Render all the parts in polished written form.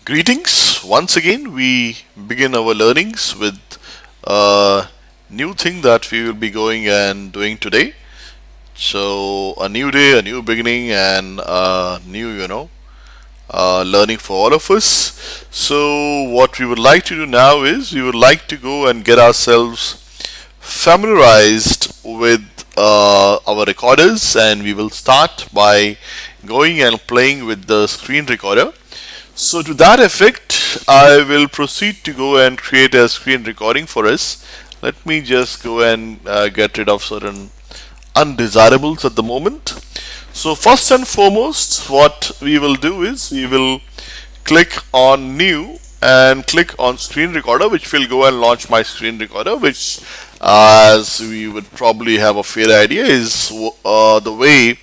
Greetings. Once again, we begin our learnings with a new thing that we will be going and doing today. So, a new day, a new beginning, and a new, learning for all of us. So, what we would like to do now is we would like to go and get ourselves familiarized with our recorders, and we will start by going and playing with the screen recorder. So to that effect, I will proceed to go and create a screen recording for us. Let me just go and get rid of certain undesirables at the moment. So first and foremost, what we will do is we will click on new and click on screen recorder, which will go and launch my screen recorder, which as we would probably have a fair idea is the way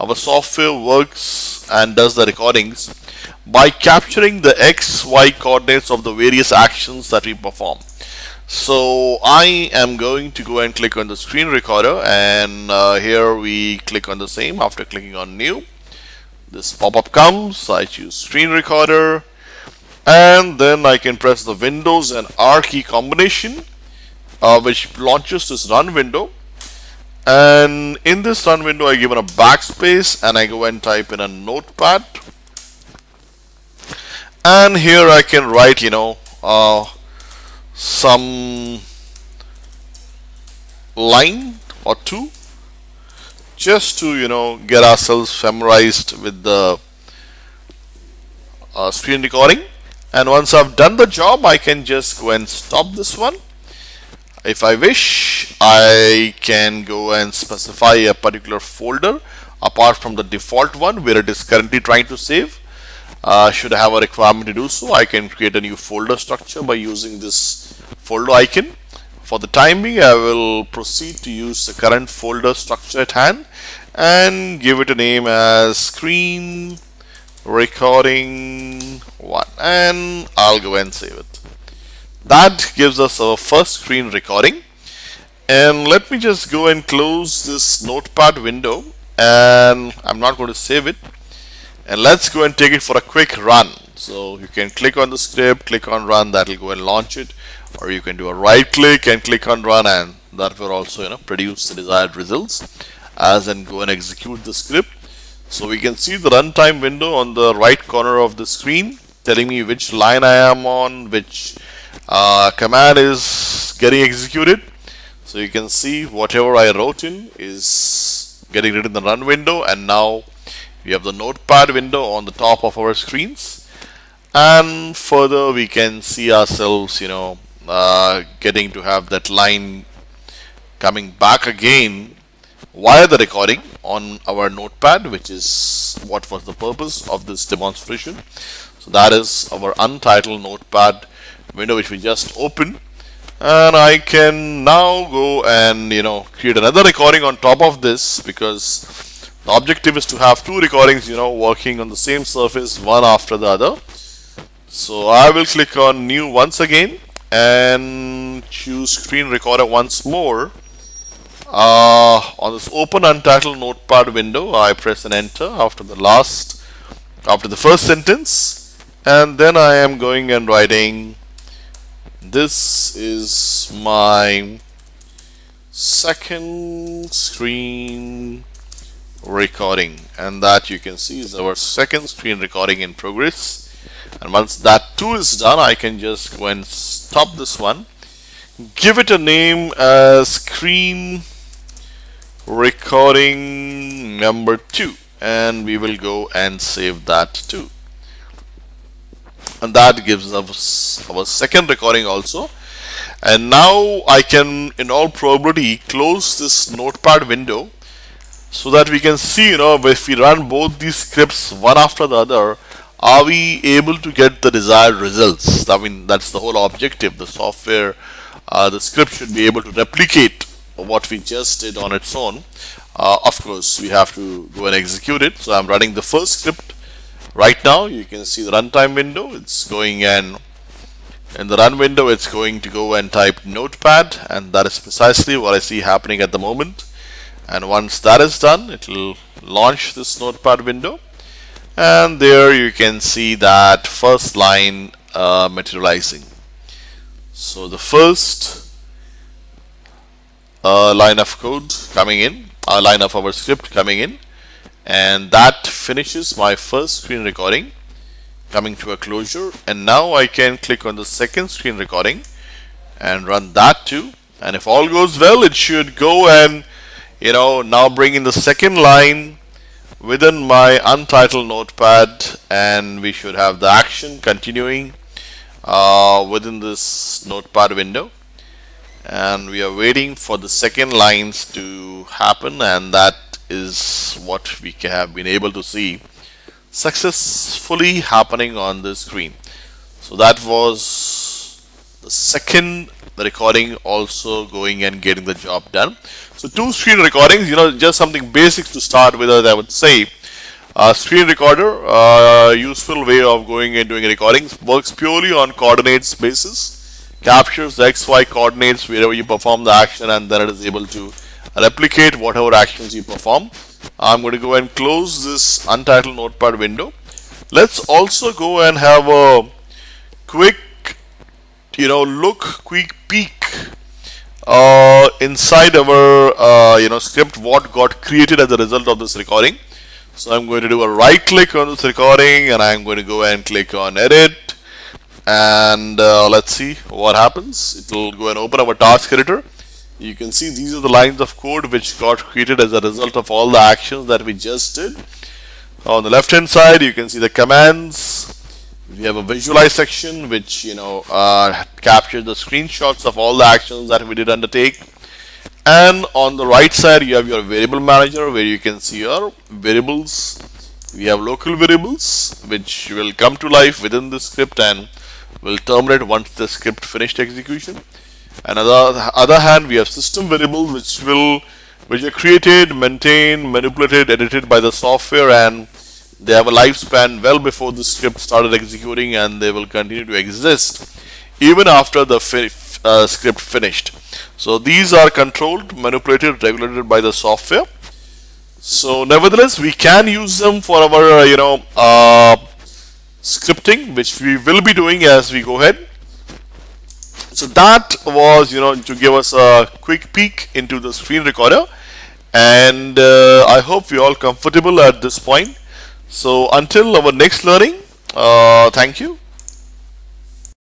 our software works and does the recordings by capturing the X, Y coordinates of the various actions that we perform. So I am going to go and click on the screen recorder, and here we click on the same. After clicking on new, this pop-up comes. I choose screen recorder, and then I can press the Windows and R key combination, which launches this run window. And in this run window, I give it a backspace and I go and type in a notepad. And here I can write, some line or two just to, get ourselves familiarized with the screen recording. And once I've done the job, I can just go and stop this one. If I wish, I can go and specify a particular folder apart from the default one where it is currently trying to save. Should I have a requirement to do so, I can create a new folder structure by using this folder icon. For the time being, I will proceed to use the current folder structure at hand and give it a name as screen recording 1, and I'll go and save it. That gives us our first screen recording. And let me just go and close this notepad window, and I'm not going to save it. And let's go and take it for a quick run. So you can click on the script, click on run, that will go and launch it, or you can do a right click and click on run, and that will also produce the desired results as and go and execute the script. So we can see the runtime window on the right corner of the screen telling me which line I am on, which command is getting executed. So you can see whatever I wrote in is getting written in the run window, and now we have the notepad window on the top of our screens. And further we can see ourselves getting to have that line coming back again via the recording on our notepad, which is what was the purpose of this demonstration. So that is our untitled notepad window which we just opened, and I can now go and create another recording on top of this, because the objective is to have two recordings working on the same surface, one after the other. So I will click on new once again and choose screen recorder once more. On this open untitled notepad window, I press an enter after the first sentence, and then I am going and writing, this is my second screen recording, and that you can see is our second screen recording in progress. And once that too is done, I can just go and stop this one, give it a name as screen recording number 2, and we will go and save that too. And that gives us our second recording also. And now I can in all probability close this notepad window so that we can see if we run both these scripts one after the other, are we able to get the desired results. I mean, that's the whole objective. The software, the script should be able to replicate what we just did on its own. Of course, we have to go and execute it. So I'm running the first script right now. You can see the runtime window. It's going, and in the run window it's going to go and type notepad, and that is precisely what I see happening at the moment. And once that is done, it will launch this notepad window, and there you can see that first line materializing. So the first line of code coming in, a line of our script coming in, and that finishes my first screen recording, coming to a closure. And now I can click on the second screen recording and run that too, and if all goes well, it should go and now bring in the second line within my untitled notepad, and we should have the action continuing within this notepad window. And we are waiting for the second lines to happen, and that is what we have been able to see successfully happening on the screen. So that was the second recording also going and getting the job done. So two screen recordings, just something basic to start with, I would say. Screen recorder, useful way of going and doing recordings, works purely on coordinates basis, captures the XY coordinates wherever you perform the action, and then it is able to replicate whatever actions you perform. I'm going to go and close this untitled notepad window. Let's also go and have a quick quick peek inside our script, what got created as a result of this recording. So I'm going to do a right click on this recording, and I'm going to go and click on edit, and let's see what happens. It will go and open our task editor. You can see these are the lines of code which got created as a result of all the actions that we just did. On the left hand side, you can see the commands. We have a visualize section which captures the screenshots of all the actions that we did undertake. And on the right side, you have your variable manager where you can see your variables. We have local variables which will come to life within the script and will terminate once the script finished execution. And on the other hand, we have system variables which are created, maintained, manipulated, edited by the software, and they have a lifespan well before the script started executing, and they will continue to exist even after the script finished. So these are controlled, manipulated, regulated by the software. So nevertheless, we can use them for our scripting, which we will be doing as we go ahead. So that was to give us a quick peek into the screen recorder, and I hope you're all comfortable at this point. So until our next learning, thank you.